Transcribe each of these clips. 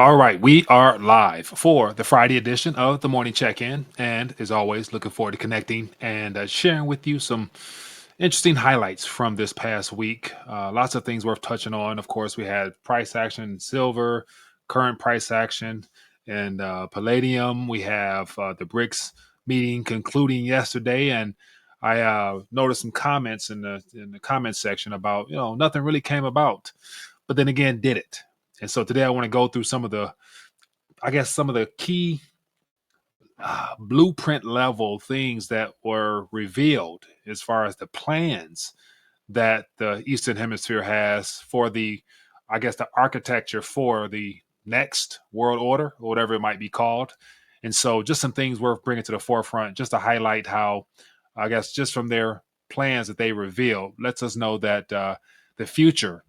All right, we are live for the Friday edition of the Morning Check-In, and as always, looking forward to connecting and sharing with you some interesting highlights from this past week. Lots of things worth touching on. Of course, we had price action in silver, current price action, and palladium. We have the BRICS meeting concluding yesterday, and I noticed some comments in the comments section about nothing really came about, but then again, did it? And so today I want to go through some of the key blueprint level things that were revealed as far as the plans that the Eastern Hemisphere has for the architecture for the next world order, or whatever it might be called. And so just some things worth bringing to the forefront, just to highlight how, I guess, just from their plans that they revealed, lets us know that the future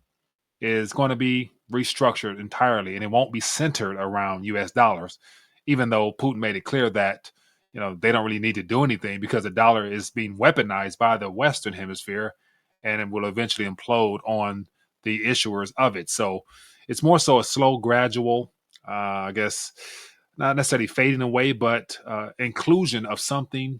is going to be restructured entirely, and it won't be centered around US dollars, even though Putin made it clear that they don't really need to do anything because the dollar is being weaponized by the Western Hemisphere, and it will eventually implode on the issuers of it. So it's more so a slow, gradual, I guess, not necessarily fading away, but inclusion of something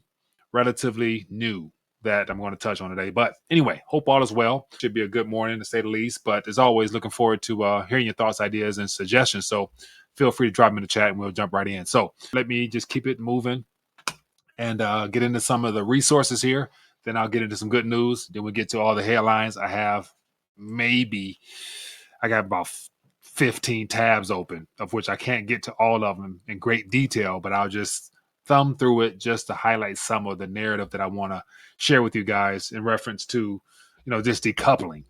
relatively new that I'm going to touch on today. But anyway, hope all is well. Should be a good morning to say the least. But as always, looking forward to hearing your thoughts, ideas, and suggestions. So feel free to drop them in the chat and we'll jump right in. So let me just keep it moving and get into some of the resources here. Then I'll get into some good news. Then we'll get to all the headlines. I got about 15 tabs open, of which I can't get to all of them in great detail, but I'll just thumb through it just to highlight some of the narrative that I want to share with you guys in reference to, just decoupling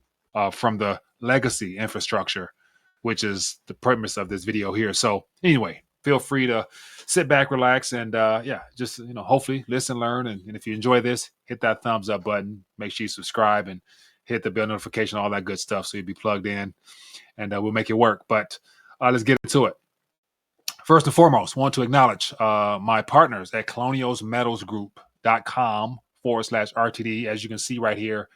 from the legacy infrastructure, which is the premise of this video here. So anyway, feel free to sit back, relax, and just, hopefully listen, learn. And if you enjoy this, hit that thumbs up button, make sure you subscribe and hit the bell notification, all that good stuff. So you'll be plugged in and we'll make it work. But let's get into it. First and foremost, want to acknowledge my partners at colonialsmetalsgroup.com/RTD. As you can see right here,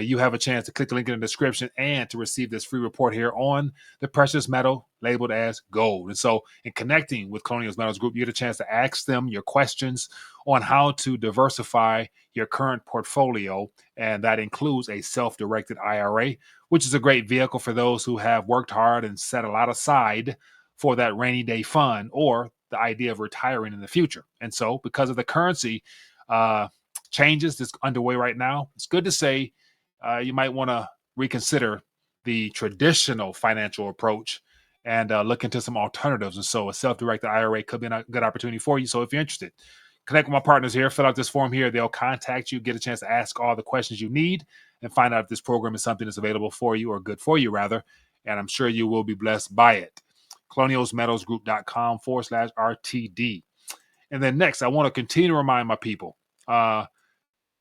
you have a chance to click the link in the description and to receive this free report here on the precious metal labeled as gold. And so in connecting with Colonials Metals Group, you get a chance to ask them your questions on how to diversify your current portfolio. And that includes a self-directed IRA, which is a great vehicle for those who have worked hard and set a lot aside for that rainy day fund or the idea of retiring in the future. And so because of the currency changes that's underway right now, it's good to say you might want to reconsider the traditional financial approach and look into some alternatives. And so a self-directed IRA could be a good opportunity for you. So if you're interested, connect with my partners here, fill out this form here. They'll contact you, get a chance to ask all the questions you need, and find out if this program is something that's available for you, or good for you rather. And I'm sure you will be blessed by it. colonialsmetalsgroup.com/RTD. And then next, I want to continue to remind my people the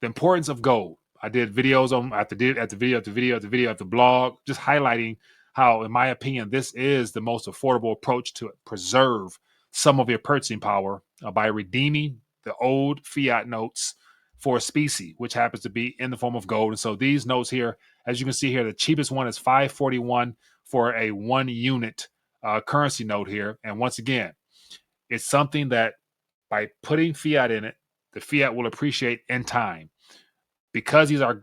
importance of gold. I did videos on at the blog, just highlighting how, in my opinion, this is the most affordable approach to preserve some of your purchasing power by redeeming the old fiat notes for a specie, which happens to be in the form of gold. And so these notes here, as you can see here, the cheapest one is $541 for a 1 unit currency note here. And once again, it's something that by putting fiat in it, the fiat will appreciate in time. Because these are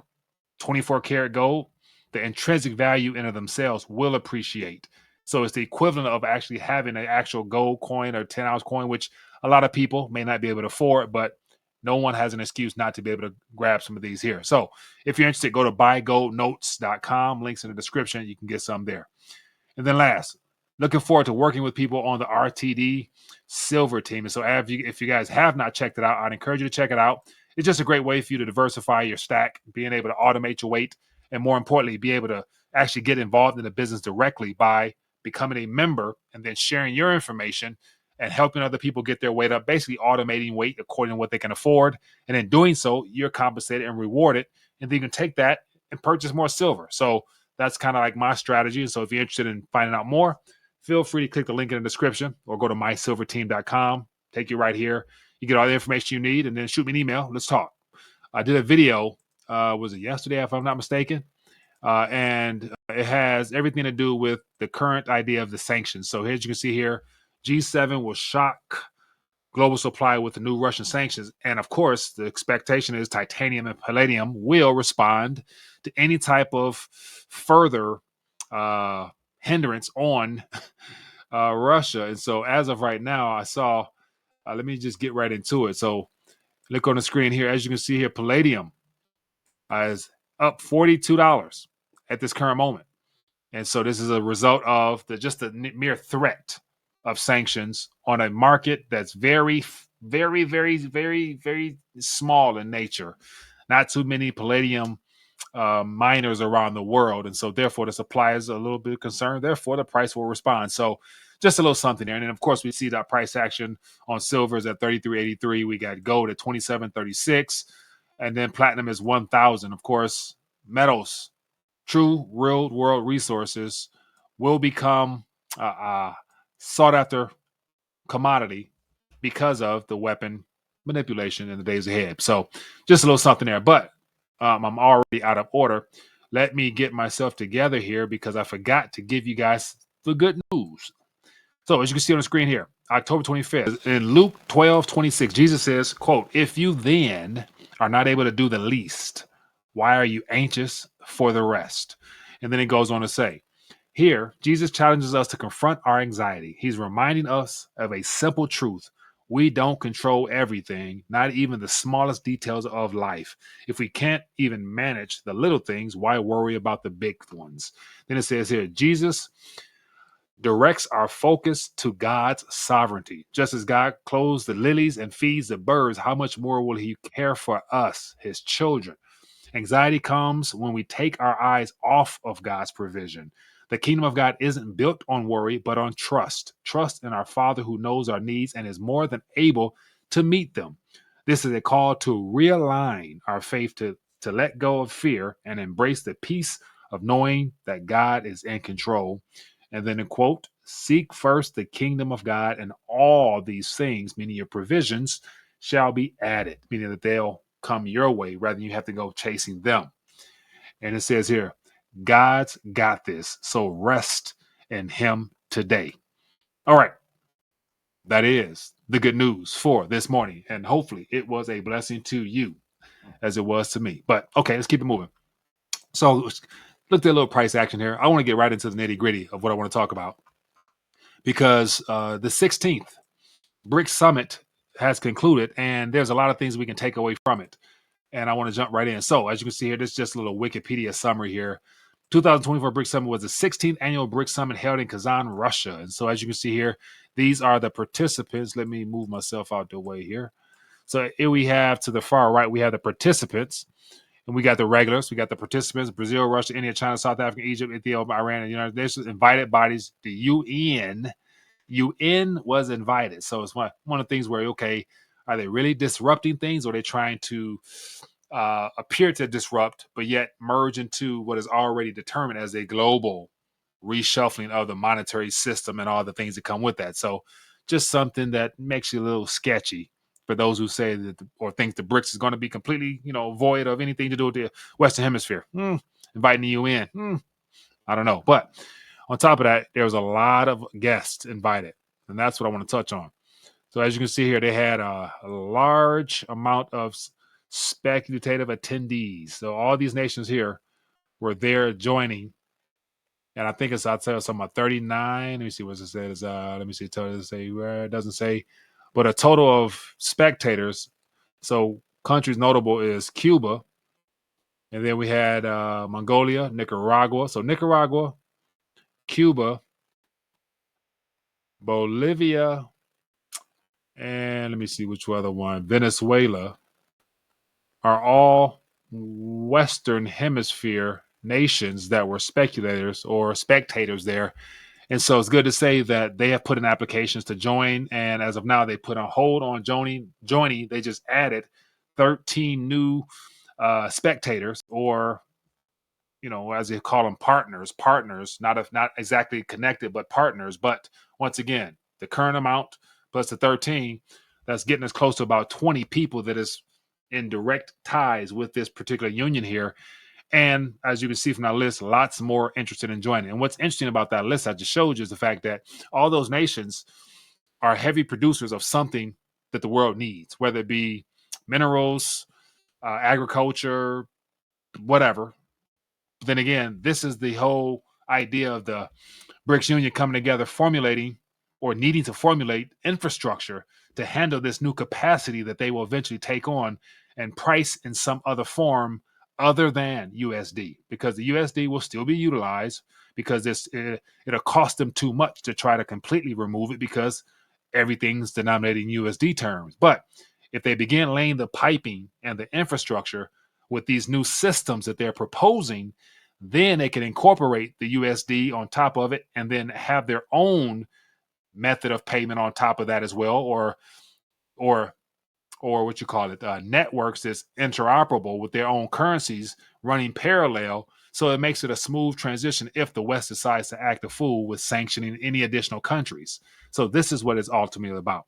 24 karat gold, the intrinsic value in of themselves will appreciate. So it's the equivalent of actually having an actual gold coin or 10-ounce coin, which a lot of people may not be able to afford, but no one has an excuse not to be able to grab some of these here. So if you're interested, go to buygoldnotes.com. Links in the description. You can get some there. And then last, looking forward to working with people on the RTD silver team. And so if you guys have not checked it out, I'd encourage you to check it out. It's just a great way for you to diversify your stack, being able to automate your weight, and more importantly, be able to actually get involved in the business directly by becoming a member and then sharing your information and helping other people get their weight up, basically automating weight according to what they can afford. And in doing so, you're compensated and rewarded. And then you can take that and purchase more silver. So that's kind of like my strategy. And so if you're interested in finding out more, feel free to click the link in the description or go to mysilverteam.com. Take you right here. You get all the information you need, and then shoot me an email. Let's talk. I did a video, was it yesterday, if I'm not mistaken? And it has everything to do with the current idea of the sanctions. So here you can see here, G7 will shock global supply with the new Russian sanctions. And of course, the expectation is titanium and palladium will respond to any type of further hindrance on Russia. And so as of right now, I saw, let me just get right into it. So look on the screen here. As you can see here, palladium is up $42 at this current moment. And so this is a result of just the mere threat of sanctions on a market that's very, very, very, very, very small in nature. Not too many palladium miners around the world. And so therefore the supply is a little bit concerned. Therefore the price will respond. So just a little something there. And then of course we see that price action on silvers at 33.83. We got gold at 27.36. And then platinum is 1,000. Of course, metals, true real world resources will become sought after commodity because of the weapon manipulation in the days ahead. So just a little something there. But I'm already out of order. Let me get myself together here because I forgot to give you guys the good news. So as you can see on the screen here, October 25th, in Luke 12:26, Jesus says, quote, "If you then are not able to do the least, why are you anxious for the rest?" And then it goes on to say, here, Jesus challenges us to confront our anxiety. He's reminding us of a simple truth. We don't control everything, not even the smallest details of life. If we can't even manage the little things, why worry about the big ones? Then it says here, Jesus directs our focus to God's sovereignty. Just as God clothes the lilies and feeds the birds, how much more will he care for us, his children? Anxiety comes when we take our eyes off of God's provision. The kingdom of God isn't built on worry, but on trust. Trust in our Father who knows our needs and is more than able to meet them. This is a call to realign our faith to let go of fear and embrace the peace of knowing that God is in control. And then, in quote, seek first the kingdom of God, and all these things, meaning your provisions, shall be added, meaning that they'll come your way rather than you have to go chasing them. And it says here, God's got this. So rest in him today. All right. That is the good news for this morning. And hopefully it was a blessing to you as it was to me. But okay, let's keep it moving. So look at a little price action here. I want to get right into the nitty gritty of what I want to talk about because the 16th BRICS Summit has concluded, and there's a lot of things we can take away from it. And I want to jump right in. So as you can see here, this is just a little Wikipedia summary here. 2024 BRICS Summit was the 16th annual BRICS Summit held in Kazan, Russia. And so as you can see here, these are the participants. Let me move myself out the way here. So here we have to the far right, we have the participants. And we got the regulars. We got the participants: Brazil, Russia, India, China, South Africa, Egypt, Ethiopia, Iran, and the United Nations. Invited bodies, the UN. UN was invited. So it's one of the things where, okay, are they really disrupting things, or are they trying to appear to disrupt, but yet merge into what is already determined as a global reshuffling of the monetary system and all the things that come with that? So just something that makes you a little sketchy for those who say that or think the BRICS is going to be completely, void of anything to do with the Western Hemisphere. Inviting the UN. I don't know. But on top of that, there was a lot of guests invited, and that's what I want to touch on. So as you can see here, they had a large amount of speculative attendees. So all these nations here were there joining. And I think I'll tell you something about 39. Let me see what it says. Let me see. Where it doesn't say, but a total of spectators. So countries notable is Cuba. And then we had Mongolia, Nicaragua. So Nicaragua, Cuba, Bolivia, and let me see which other one. Venezuela are all Western Hemisphere nations that were speculators or spectators there. And so it's good to say that they have put in applications to join. And as of now, they put on hold on joining. They just added 13 new spectators, or, as they call them, partners, not exactly connected, but partners. But once again, the current amount plus the 13, that's getting us close to about 20 people that is in direct ties with this particular union here. And as you can see from that list, lots more interested in joining. And what's interesting about that list I just showed you is the fact that all those nations are heavy producers of something that the world needs, whether it be minerals, agriculture, whatever. But then again, this is the whole idea of the BRICS Union coming together, formulating or needing to formulate infrastructure to handle this new capacity that they will eventually take on and price in some other form other than USD, because the USD will still be utilized because it'll cost them too much to try to completely remove it because everything's denominated in USD terms. But if they begin laying the piping and the infrastructure with these new systems that they're proposing, then they can incorporate the USD on top of it and then have their own method of payment on top of that as well, or what you call it, networks that's interoperable with their own currencies running parallel. So it makes it a smooth transition if the West decides to act a fool with sanctioning any additional countries. So this is what it's ultimately about.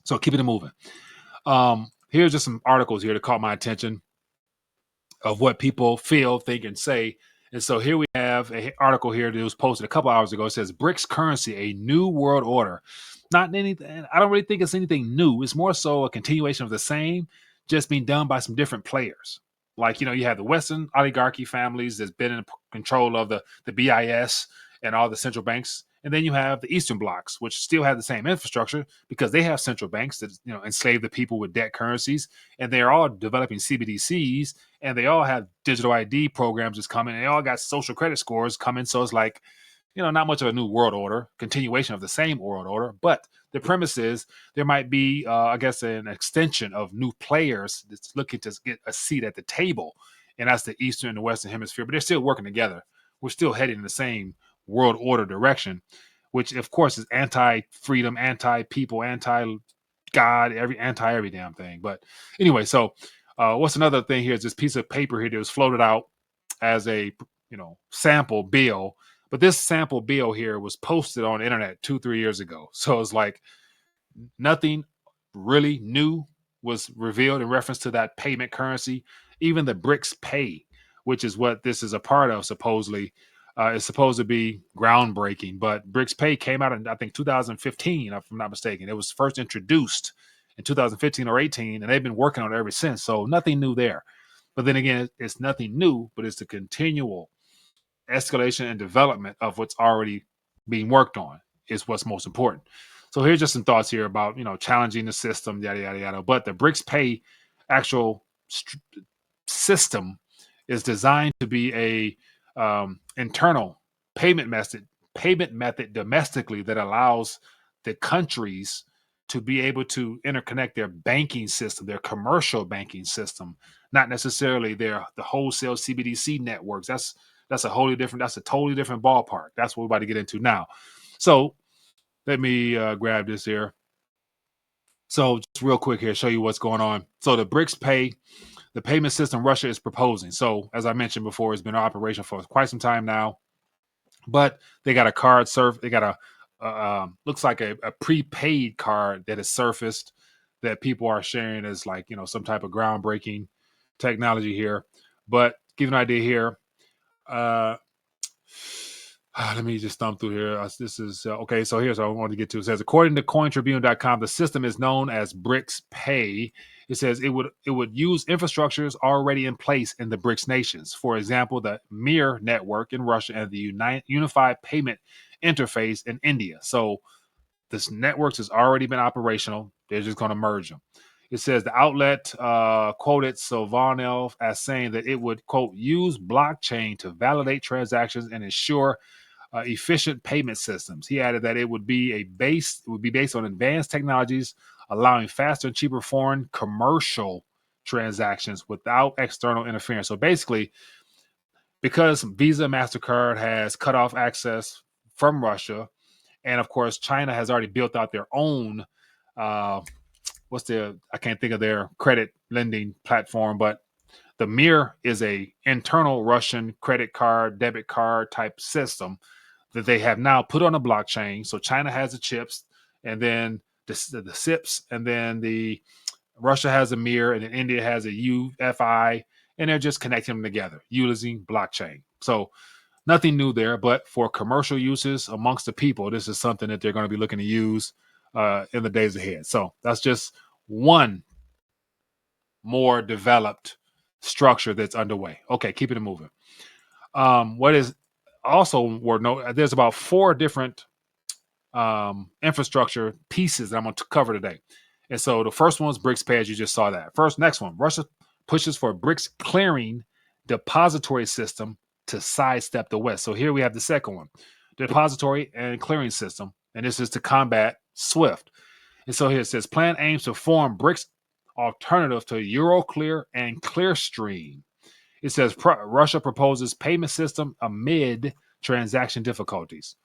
So keeping it moving. Here's just some articles here that caught my attention of what people feel, think, and say. And so here we have an article here that was posted a couple hours ago. It says BRICS currency, a new world order. Not anything. I don't really think it's anything new. It's more so a continuation of the same, just being done by some different players. Like, you have the Western oligarchy families that's been in control of the BIS and all the central banks. And then you have the Eastern blocs, which still have the same infrastructure because they have central banks that enslave the people with debt currencies, and they're all developing CBDCs, and they all have digital ID programs that's coming, and they all got social credit scores coming. So it's like, not much of a new world order, continuation of the same world order. But the premise is there might be, I guess, an extension of new players that's looking to get a seat at the table, and that's the Eastern and the Western hemisphere. But they're still working together. We're still heading in the same world order direction, which of course is anti-freedom, anti-people, anti-God, anti-every damn thing. But anyway, so what's another thing here is this piece of paper here that was floated out as a sample bill. But this sample bill here was posted on the internet 2-3 years ago. So it's like nothing really new was revealed in reference to that payment currency. Even the BRICS Pay, which is what this is a part of, supposedly, is supposed to be groundbreaking. But BRICS Pay came out in, I think, 2015, if I'm not mistaken. It was first introduced in 2015 or 18, and they've been working on it ever since. So nothing new there. But then again, it's nothing new, but it's the continual escalation and development of what's already being worked on is what's most important. So here's just some thoughts here about, challenging the system, yada, yada, yada. But the BRICS Pay actual system is designed to be a internal payment method domestically that allows the countries to be able to interconnect their banking system, their commercial banking system, not necessarily the wholesale CBDC networks. That's a totally different ballpark. That's what we're about to get into now. So let me grab this here. So just real quick here, show you what's going on. So the BRICS Pay, the payment system Russia is proposing. So as I mentioned before, it's been in operation for quite some time now, but they got a card they got a looks like a prepaid card that has surfaced that people are sharing as like, some type of groundbreaking technology here. But give you an idea here. Let me just thumb through here. This is okay. So here's what I wanted to get to. It says, according to CoinTribune.com, the system is known as BRICS Pay. It says it would use infrastructures already in place in the BRICS nations. For example, the MIR network in Russia and the Unified Payment Interface in India. So this network has already been operational. They're just going to merge them. It says the outlet quoted Savviness as saying that it would, quote, use blockchain to validate transactions and ensure efficient payment systems. He added that it would be based on advanced technologies, allowing faster and cheaper foreign commercial transactions without external interference. So basically, because Visa, MasterCard has cut off access from Russia, and of course, China has already built out their own, I can't think of their credit lending platform, but the MIR is a internal Russian credit card, debit card type system that they have now put on a blockchain. So China has the chips, and then the SIPs, and then Russia has a MIR, and then India has a UFI, and they're just connecting them together using blockchain. So nothing new there, but for commercial uses amongst the people, this is something that they're going to be looking to use in the days ahead. So that's just one more developed structure that's underway. Okay, keeping it moving. What is also worth noting, there's about 4 different infrastructure pieces that I'm going to cover today. And so the first one is BRICS Pay, as you just saw that. Next one, Russia pushes for BRICS clearing depository system to sidestep the West. So here we have the second one, depository and clearing system. And this is to combat SWIFT. And so here it says, plan aims to form BRICS alternative to Euroclear and Clearstream. It says Russia proposes payment system amid transaction difficulties.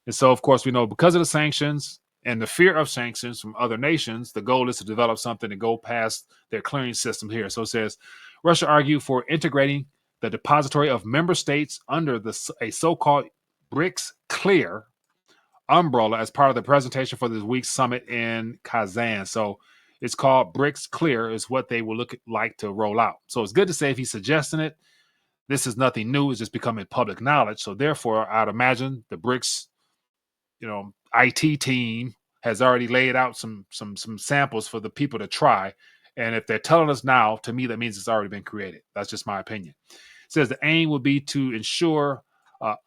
And so, of course, we know because of the sanctions and the fear of sanctions from other nations, the goal is to develop something to go past their clearing system here. So it says Russia argued for integrating the depository of member states under a so-called BRICS Clear umbrella as part of the presentation for this week's summit in Kazan. So it's called BRICS Clear is what they will look like to roll out. So it's good to say if he's suggesting it, this is nothing new. It's just becoming public knowledge. So therefore, I'd imagine the BRICS, IT team has already laid out some samples for the people to try. And if they're telling us now, to me, that means it's already been created. That's just my opinion. It says the aim would be to ensure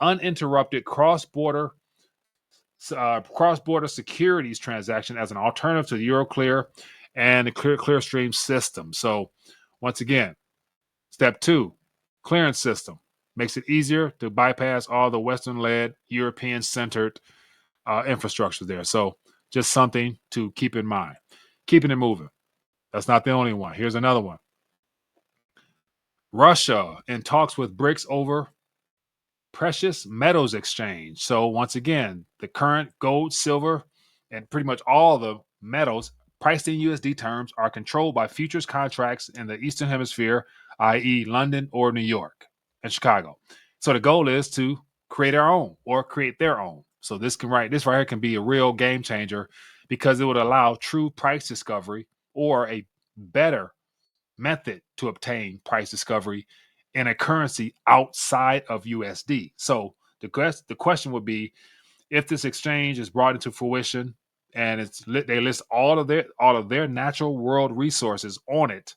uninterrupted cross-border securities transaction as an alternative to the Euroclear and the Clearstream system. So once again, step 2, clearance system makes it easier to bypass all the Western-led, European-centered infrastructure there. So just something to keep in mind. Keeping it moving. That's not the only one. Here's another one. Russia in talks with BRICS over precious metals exchange. So once again, the current gold, silver, and pretty much all the metals priced in USD terms are controlled by futures contracts in the Eastern Hemisphere, i.e. London or New York and Chicago. So the goal is to create our own or create their own. So this right here can be a real game changer because it would allow true price discovery or a better method to obtain price discovery in a currency outside of USD. So the question would be, if this exchange is brought into fruition and they list all of their natural world resources on it,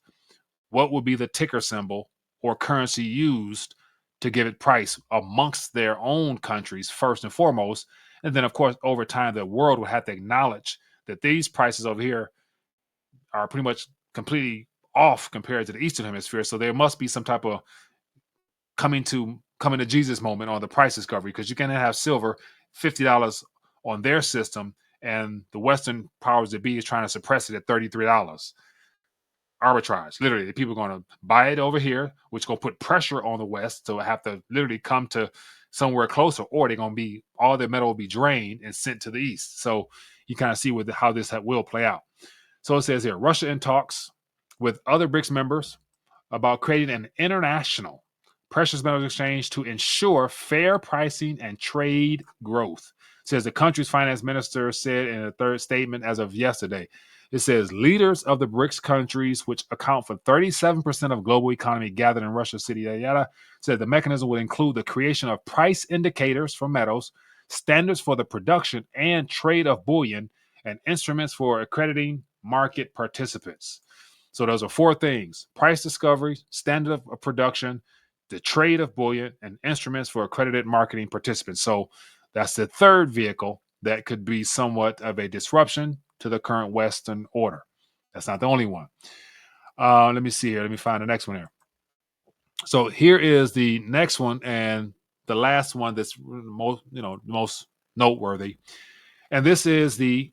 what would be the ticker symbol or currency used to give it price amongst their own countries first and foremost? And then, of course, over time, the world would have to acknowledge that these prices over here are pretty much completely off compared to the Eastern Hemisphere. So there must be some type of coming to Jesus moment on the price discovery, because you can have silver $50 on their system, and the Western powers that be is trying to suppress it at $33. Arbitrage, literally, the people are going to buy it over here, which is going to put pressure on the West to have to literally come to somewhere closer, or they're going to be all their metal will be drained and sent to the East. So you kind of see how this will play out. So it says here, Russia in talks with other BRICS members about creating an international precious metals exchange to ensure fair pricing and trade growth. It says the country's finance minister said in a third statement as of yesterday. It says leaders of the BRICS countries, which account for 37% of global economy, gathered in Russia City, yada, said the mechanism would include the creation of price indicators for metals, standards for the production and trade of bullion, and instruments for accrediting market participants. So those are 4 things: price discovery, standard of production, the trade of bullion, and instruments for accredited marketing participants. So that's the third vehicle that could be somewhat of a disruption to the current Western order. That's not the only one. Let me see here. Let me find the next one here. So here is the next one and the last one that's most noteworthy. And this is the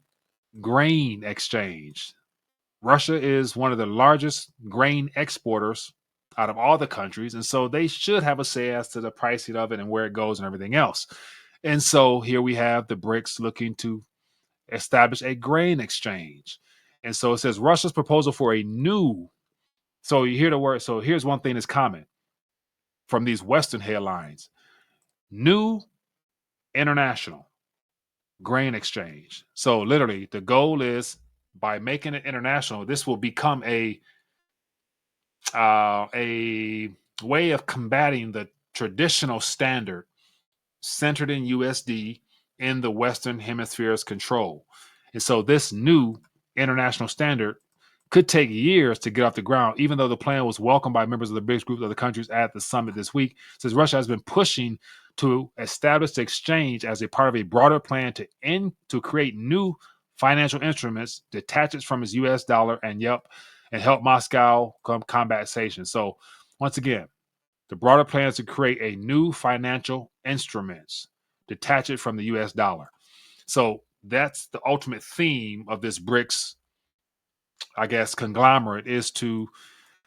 grain exchange. Russia is one of the largest grain exporters out of all the countries, and so they should have a say as to the pricing of it and where it goes and everything else. And so here we have the BRICS looking to establish a grain exchange. And so it says Russia's proposal for a new, so you hear the word, so here's one thing that's common from these Western headlines: new international grain exchange. So literally the goal is, by making it international, this will become a a way of combating the traditional standard centered in USD in the Western Hemisphere's control. And so this new international standard could take years to get off the ground, even though the plan was welcomed by members of the BRICS group of the countries at the summit this week, since Russia has been pushing to establish the exchange as a part of a broader plan to create new financial instruments, detach it from its US dollar, and help Moscow combat sanctions. So once again, the broader plan is to create a new financial instruments, detach it from the US dollar. So that's the ultimate theme of this BRICS, I guess, conglomerate, is to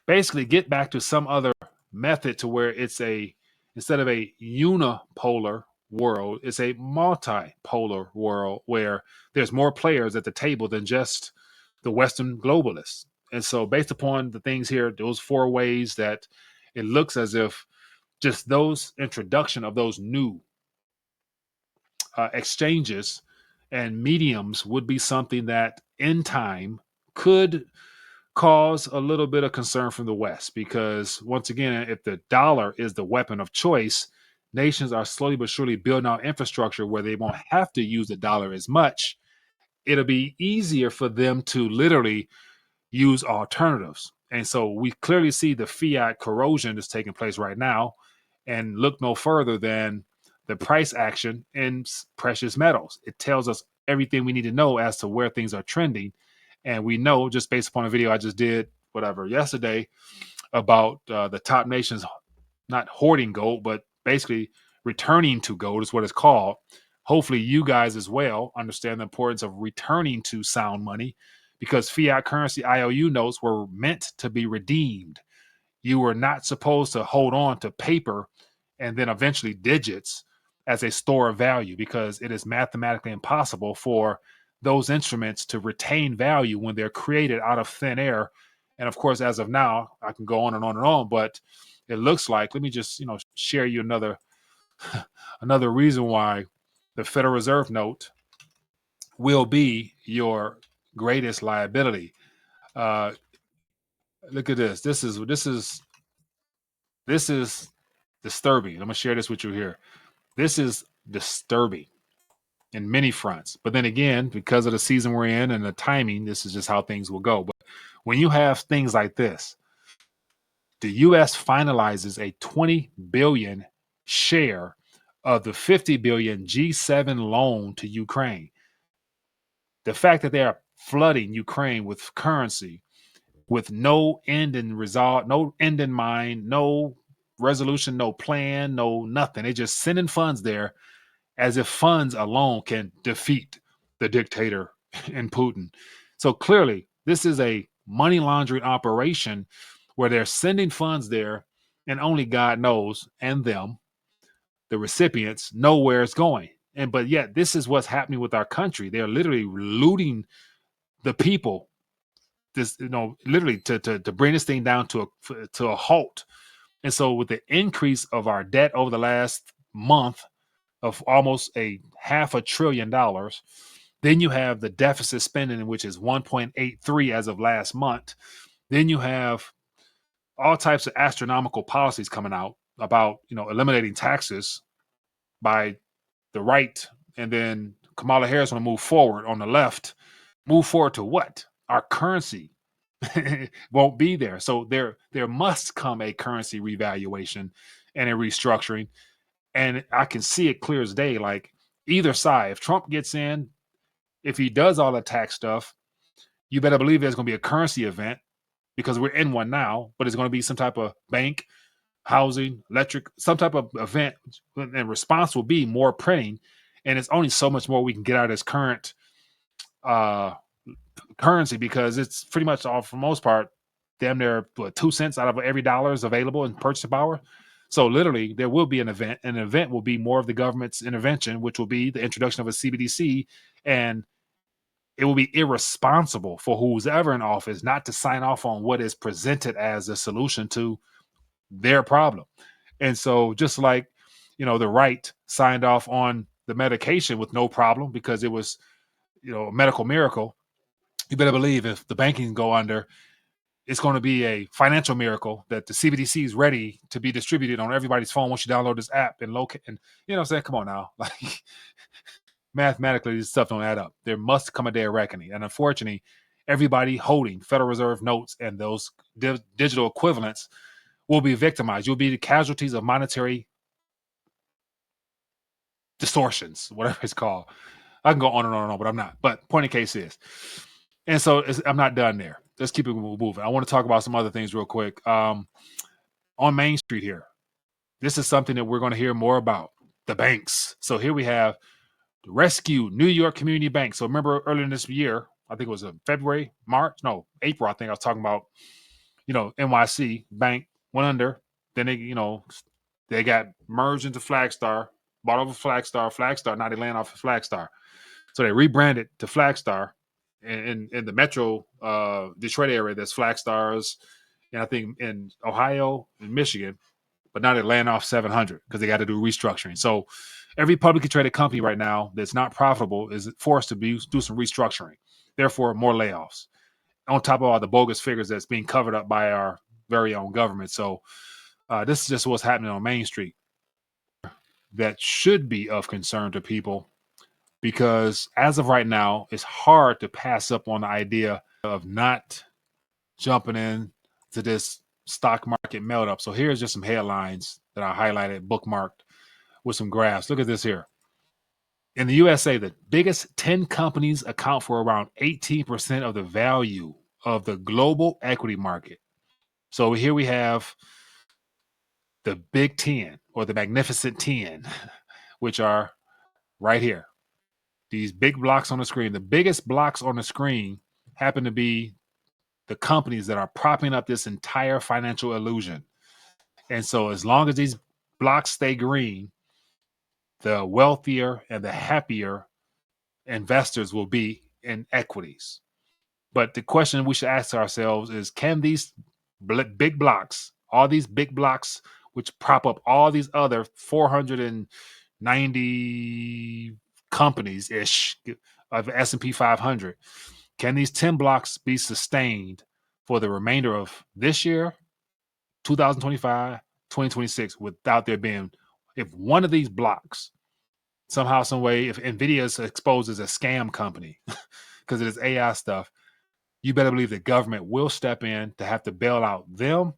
basically get back to some other method to where instead of a unipolar world, it's a multipolar world where there's more players at the table than just the Western globalists. And so based upon the things here, those four ways that it looks as if just those introduction of those new exchanges and mediums would be something that in time could cause a little bit of concern from the West, because once again, if the dollar is the weapon of choice, nations are slowly but surely building out infrastructure where they won't have to use the dollar as much. It'll be easier for them to literally use alternatives. And so we clearly see the fiat corrosion that's taking place right now, and look no further than the price action in precious metals. It tells us everything we need to know as to where things are trending. And we know, just based upon a video I just did, yesterday, about the top nations not hoarding gold, but basically returning to gold is what it's called. Hopefully you guys as well understand the importance of returning to sound money, because fiat currency IOU notes were meant to be redeemed. You were not supposed to hold on to paper and then eventually digits as a store of value, because it is mathematically impossible for those instruments to retain value when they're created out of thin air. And of course, as of now, I can go on and on and on, but it looks like, let me just, share you another reason why the Federal Reserve note will be your greatest liability. Look at this. This is disturbing. I'm gonna share this with you here. This is disturbing in many fronts. But then again, because of the season we're in and the timing, this is just how things will go. But when you have things like this, the U.S. finalizes a 20 billion share of the 50 billion G7 loan to Ukraine. The fact that they are flooding Ukraine with currency with no end in result, no end in mind, no resolution, no plan, no nothing. They just sending funds there as if funds alone can defeat the dictator and Putin. So clearly, this is a money laundering operation where they're sending funds there, and only God knows, and them, the recipients, know where it's going. But yet, this is what's happening with our country. They're literally looting the people. This, literally to bring this thing down to a halt. And so, with the increase of our debt over the last month of almost $500 billion, then you have the deficit spending, which is 1.83 as of last month. Then you have all types of astronomical policies coming out about eliminating taxes by the right, and then Kamala Harris want to move forward on the left. Move forward to what? Our currency won't be there. So there must come a currency revaluation and a restructuring. And I can see it clear as day. Like either side, if Trump gets in, if he does all the tax stuff, you better believe there's going to be a currency event, because we're in one now, but it's going to be some type of bank, housing, electric, some type of event. And response will be more printing. And it's only so much more we can get out of this current currency, because it's pretty much all, for the most part, damn near 2 cents out of every dollar is available in purchasing power. So literally there will be an event. An event will be more of the government's intervention, which will be the introduction of a CBDC, and it will be irresponsible for who's ever in office not to sign off on what is presented as a solution to their problem. And so just like, the right signed off on the medication with no problem because it was, a medical miracle, you better believe if the banking go under, it's going to be a financial miracle that the CBDC is ready to be distributed on everybody's phone once you download this app and locate. And you know what I'm saying? Come on now. Like, mathematically, this stuff don't add up. There must come a day of reckoning. And unfortunately, everybody holding Federal Reserve notes and those digital equivalents will be victimized. You'll be the casualties of monetary distortions, whatever it's called. I can go on and on and on, but I'm not. But point of case is, and so I'm not done there. Let's keep it moving. I want to talk about some other things real quick. On Main Street here, this is something that we're going to hear more about, the banks. So here we have the Rescue New York Community Bank. So remember earlier in this year, I think it was April, I think I was talking about, NYC Bank went under. Then they got merged into Flagstar, bought over Flagstar. Now they laying off of Flagstar. So they rebranded to Flagstar. In the metro Detroit area, there's Flagstars, and I think in Ohio and Michigan, but now they're laying off 700 because they got to do restructuring. So every publicly traded company right now that's not profitable is forced to do some restructuring. Therefore, more layoffs on top of all the bogus figures that's being covered up by our very own government. So this is just what's happening on Main Street that should be of concern to people, because as of right now, it's hard to pass up on the idea of not jumping in to this stock market melt up. So here's just some headlines that I highlighted, bookmarked with some graphs. Look at this here. In the USA, the biggest 10 companies account for around 18% of the value of the global equity market. So here we have the Big 10 or the Magnificent 10, which are right here. These big blocks on the screen. The biggest blocks on the screen happen to be the companies that are propping up this entire financial illusion. And so as long as these blocks stay green, the wealthier and the happier investors will be in equities. But the question we should ask ourselves is, can these big blocks, all these big blocks, which prop up all these other 490 companies-ish of S&P 500, can these 10 blocks be sustained for the remainder of this year, 2025, 2026, without there being, if one of these blocks somehow, some way, if NVIDIA is exposed as a scam company because of this AI stuff, you better believe the government will step in to have to bail out them.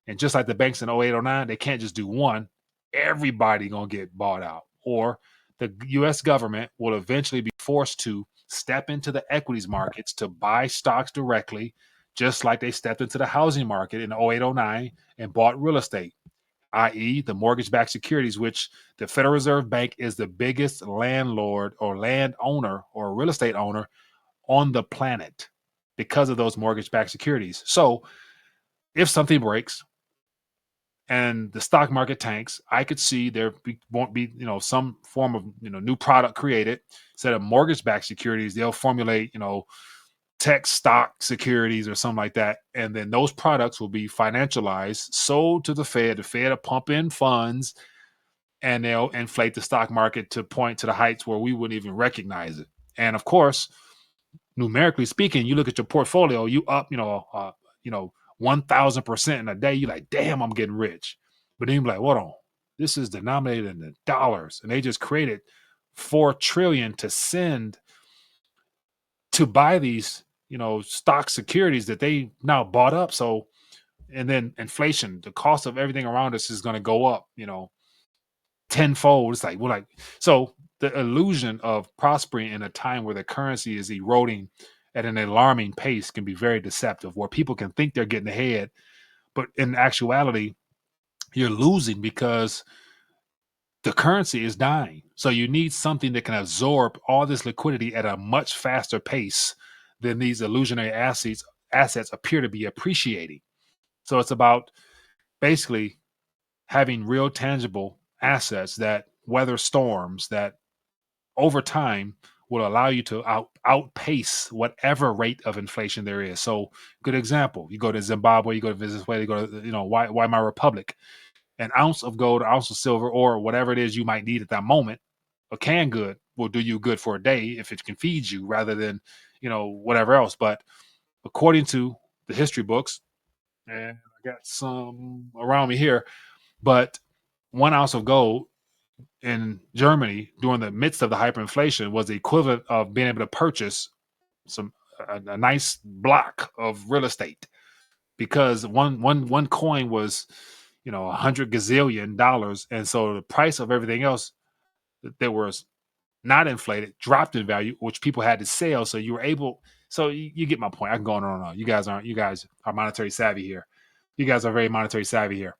And just like the banks in 08, 09, they can't just do one. Everybody going to get bought out. Or the U.S. government will eventually be forced to step into the equities markets to buy stocks directly, just like they stepped into the housing market in 08, 09 and bought real estate, i.e. the mortgage-backed securities, which the Federal Reserve Bank is the biggest landlord or landowner or real estate owner on the planet because of those mortgage-backed securities. So if something breaks and the stock market tanks, I could see won't be, some form of, new product created. Instead of mortgage-backed securities, they'll formulate, tech stock securities or something like that. And then those products will be financialized, sold to the Fed. The Fed will pump in funds and they'll inflate the stock market to point to the heights where we wouldn't even recognize it. And of course, numerically speaking, you look at your portfolio, you up, 1,000% in a day. You're like, damn, I'm getting rich. But then you're like, hold on, this is denominated in the dollars, and they just created $4 trillion to send to buy these, stock securities that they now bought up. So, and then inflation, the cost of everything around us is going to go up, tenfold. It's like, so the illusion of prospering in a time where the currency is eroding at an alarming pace can be very deceptive, where people can think they're getting ahead, but in actuality, you're losing because the currency is dying. So you need something that can absorb all this liquidity at a much faster pace than these illusionary assets appear to be appreciating. So it's about basically having real tangible assets that weather storms, that over time will allow you to outpace whatever rate of inflation there is. So good example, you go to Zimbabwe, you go to Venezuela, you go to, Weimar Republic, an ounce of gold, an ounce of silver, or whatever it is you might need at that moment, a canned good will do you good for a day if it can feed you rather than, whatever else. But according to the history books, and I got some around me here. But 1 ounce of gold in Germany during the midst of the hyperinflation was the equivalent of being able to purchase a nice block of real estate, because one coin was, $100 gazillion, and so the price of everything else that was not inflated dropped in value, which people had to sell. So you were able. So you get my point. I can go on and on. You guys are monetary savvy here. You guys are very monetary savvy here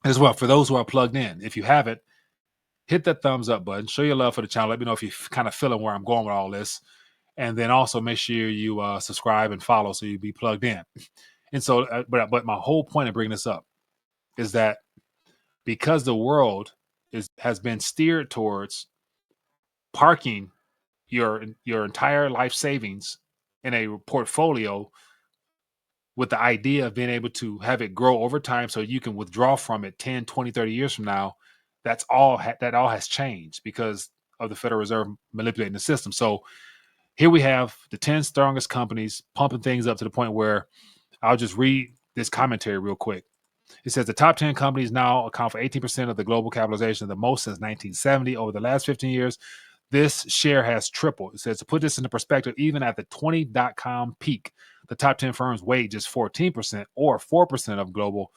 as well. For those who are plugged in, if you haven't, hit that thumbs up button. Show your love for the channel. Let me know if you're kind of feeling where I'm going with all this. And then also make sure you subscribe and follow so you'll be plugged in. And so, but my whole point of bringing this up is that because the world has been steered towards parking your entire life savings in a portfolio with the idea of being able to have it grow over time so you can withdraw from it 10, 20, 30 years from now, that all has changed because of the Federal Reserve manipulating the system. So here we have the 10 strongest companies pumping things up to the point where I'll just read this commentary real quick. It says the top 10 companies now account for 18% of the global capitalization, the most since 1970. Over the last 15 years, this share has tripled. It says, to put this into perspective, even at the 20.com peak, the top 10 firms weighed just 14% or 4% of global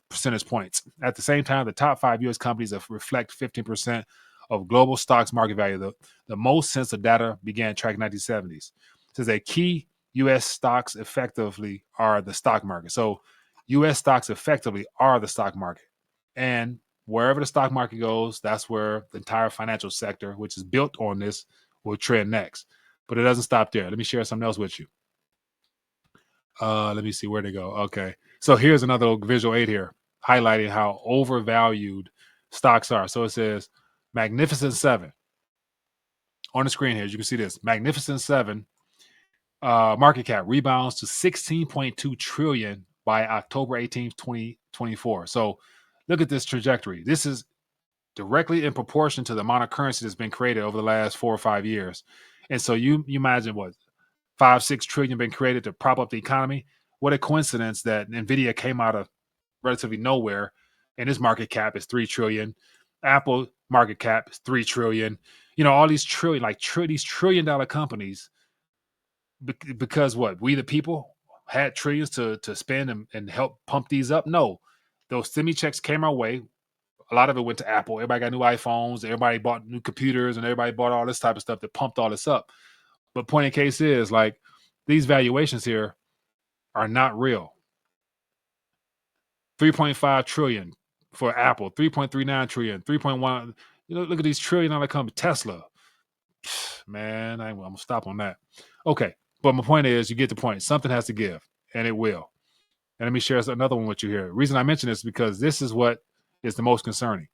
percentage points. At the same time, the top 5 U.S. companies reflect 15% of global stocks market value, the most since the data began tracking 1970s. It says a key U.S. stocks effectively are the stock market. So U.S. stocks effectively are the stock market. And wherever the stock market goes, that's where the entire financial sector, which is built on this, will trend next. But it doesn't stop there. Let me share something else with you. Let me see where to go. Okay. So here's another visual aid here highlighting how overvalued stocks are. So it says Magnificent Seven on the screen here. As you can see this Magnificent Seven market cap rebounds to 16.2 trillion by October 18th, 2024. So look at this trajectory. This is directly in proportion to the amount of currency that's been created over the last 4 or 5 years. And so you imagine what 5-6 trillion been created to prop up the economy. What a coincidence that Nvidia came out of relatively nowhere, and its market cap is 3 trillion. Apple market cap is 3 trillion. All these trillion, these trillion-dollar companies, because what, we the people had trillions to spend and help pump these up. No, those stimmy checks came our way. A lot of it went to Apple. Everybody got new iPhones. Everybody bought new computers, and everybody bought all this type of stuff that pumped all this up. But point in case is, these valuations here are not real. 3.5 trillion for Apple, 3.39 trillion, 3.1. Look at these trillion-dollar companies. Tesla, man, I'm gonna stop on that. Okay, but my point is, you get the point. Something has to give, and it will. And let me share another one with you here. The reason I mention this is because this is what is the most concerning.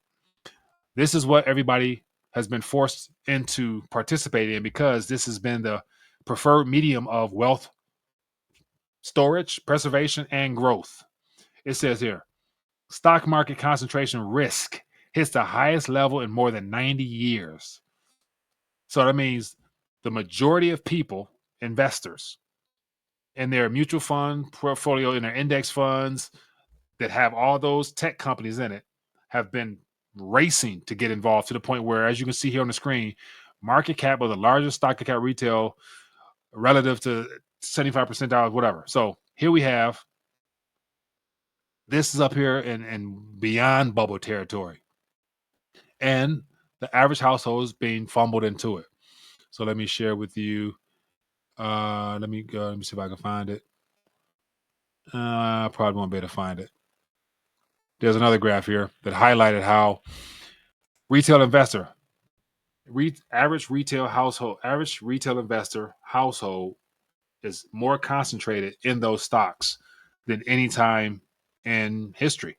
This is what everybody has been forced into participating in, because this has been the preferred medium of wealth storage, preservation, and growth. It says here, stock market concentration risk hits the highest level in more than 90 years. So that means the majority of people, investors, in their mutual fund portfolio, in their index funds that have all those tech companies in it, have been racing to get involved, to the point where, as you can see here on the screen, market cap of the largest stock cap retail relative to 75% dollars, whatever. So here we have, this is up here and beyond bubble territory. And the average household is being fumbled into it. So let me share with you. Let me see if I can find it. I probably won't be able to find it. There's another graph here that highlighted how retail investor, average retail investor household is more concentrated in those stocks than any time in history,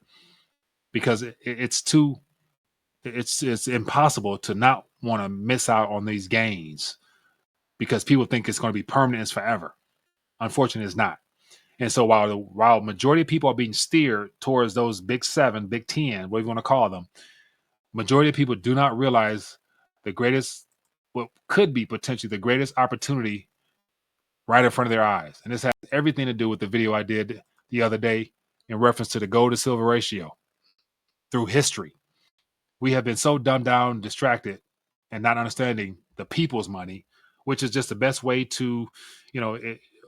because it's impossible to not want to miss out on these gains, because people think it's going to be permanent, it's forever. Unfortunately, it's not. And so while majority of people are being steered towards those big 7, big 10, what you want to call them, majority of people do not realize what could be potentially the greatest opportunity right in front of their eyes. And this has everything to do with the video I did the other day in reference to the gold to silver ratio through history. We have been so dumbed down, distracted, and not understanding the people's money, which is just the best way to,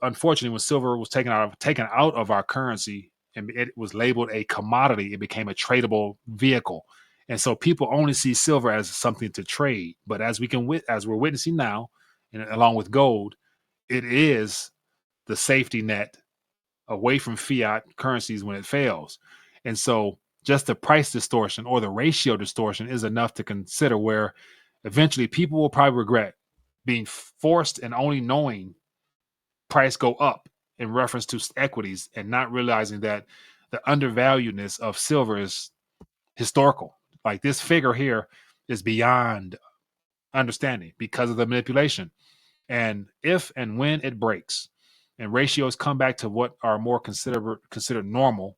unfortunately, when silver was taken out of our currency and it was labeled a commodity, it became a tradable vehicle. And so people only see silver as something to trade. But as we're witnessing now, and along with gold, it is the safety net away from fiat currencies when it fails. And so just the price distortion or the ratio distortion is enough to consider where eventually people will probably regret being forced and only knowing price go up in reference to equities and not realizing that the undervaluedness of silver is historical. Like this figure here is beyond understanding because of the manipulation. And if and when it breaks and ratios come back to what are more considered normal,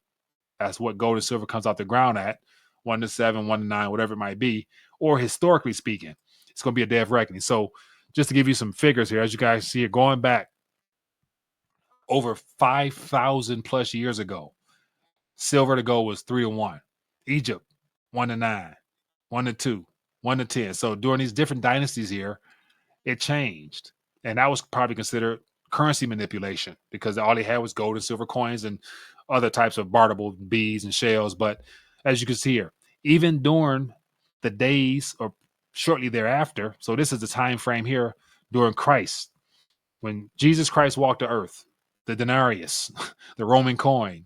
as what gold and silver comes out the ground at, 1-7, 1-9, whatever it might be, or historically speaking, it's going to be a day of reckoning. So just to give you some figures here, as you guys see it, going back over 5,000 plus years ago, silver to gold was 3-1. Egypt, 1-9, 1-2, 1-10. So during these different dynasties here, it changed. And that was probably considered currency manipulation because all they had was gold and silver coins and other types of barterable beads and shells. But as you can see here, even during the days or shortly thereafter, so this is the time frame here during Christ, when Jesus Christ walked the earth, the denarius, the Roman coin,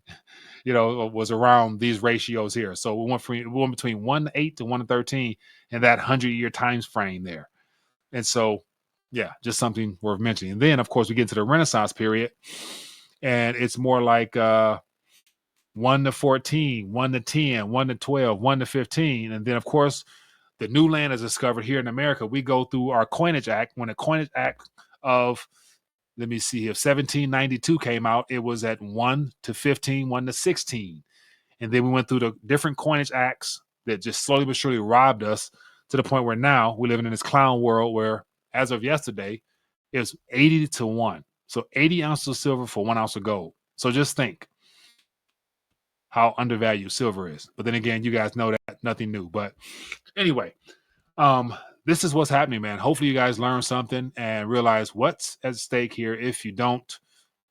was around these ratios here. So we went between 1-8 to 1-13 in that 100-year time frame there. And so, yeah, just something worth mentioning. And then, of course, we get into the Renaissance period, and it's more like 1-14, 1-10, 1-12, 1-15. And then, of course, the new land is discovered here in America. We go through our Coinage Act. When the Coinage Act of, let me see, if 1792 came out, it was at 1-15, 1-16. And then we went through the different coinage acts that just slowly but surely robbed us to the point where now we're living in this clown world where, as of yesterday, it's 80-1. So 80 ounces of silver for 1 ounce of gold. So just think how undervalued silver is. But then again, you guys know that nothing new. But anyway, this is what's happening, man. Hopefully you guys learn something and realize what's at stake here if you don't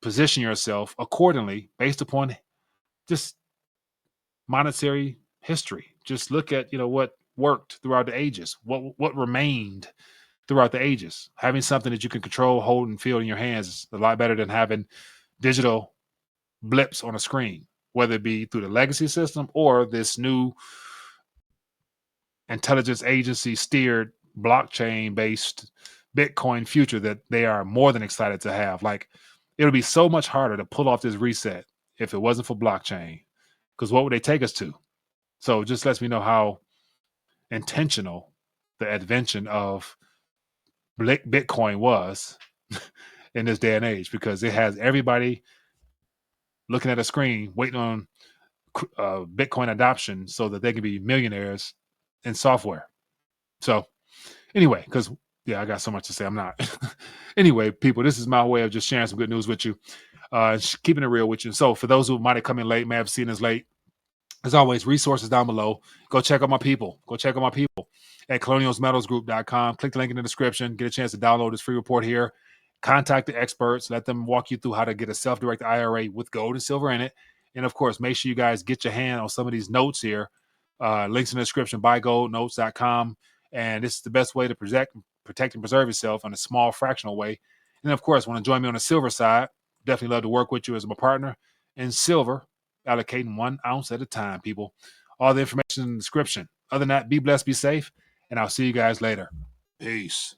position yourself accordingly based upon just monetary history. Just look at, what worked throughout the ages, what remained throughout the ages. Having something that you can control, hold, and feel in your hands is a lot better than having digital blips on a screen, whether it be through the legacy system or this new intelligence agency steered blockchain based Bitcoin future that they are more than excited to have. Like, it would be so much harder to pull off this reset if it wasn't for blockchain, because what would they take us to? So it just lets me know how intentional the invention of Bitcoin was in this day and age, because it has everybody looking at a screen waiting on Bitcoin adoption so that they can be millionaires in software. So anyway, because I got so much to say. I'm not. Anyway, people, this is my way of just sharing some good news with you, keeping it real with you. So for those who might have come in late, may have seen us late, as always, resources down below. Go check out my people. At colonialsmetals.group.com. Click the link in the description. Get a chance to download this free report here. Contact the experts. Let them walk you through how to get a self-directed IRA with gold and silver in it. And, of course, make sure you guys get your hand on some of these notes here. Links in the description. Buygoldnotes.com. And this is the best way to protect and preserve yourself in a small fractional way. And, of course, want to join me on the silver side, definitely love to work with you as my partner in silver, allocating 1 ounce at a time, people. All the information in the description. Other than that, be blessed, be safe, and I'll see you guys later. Peace.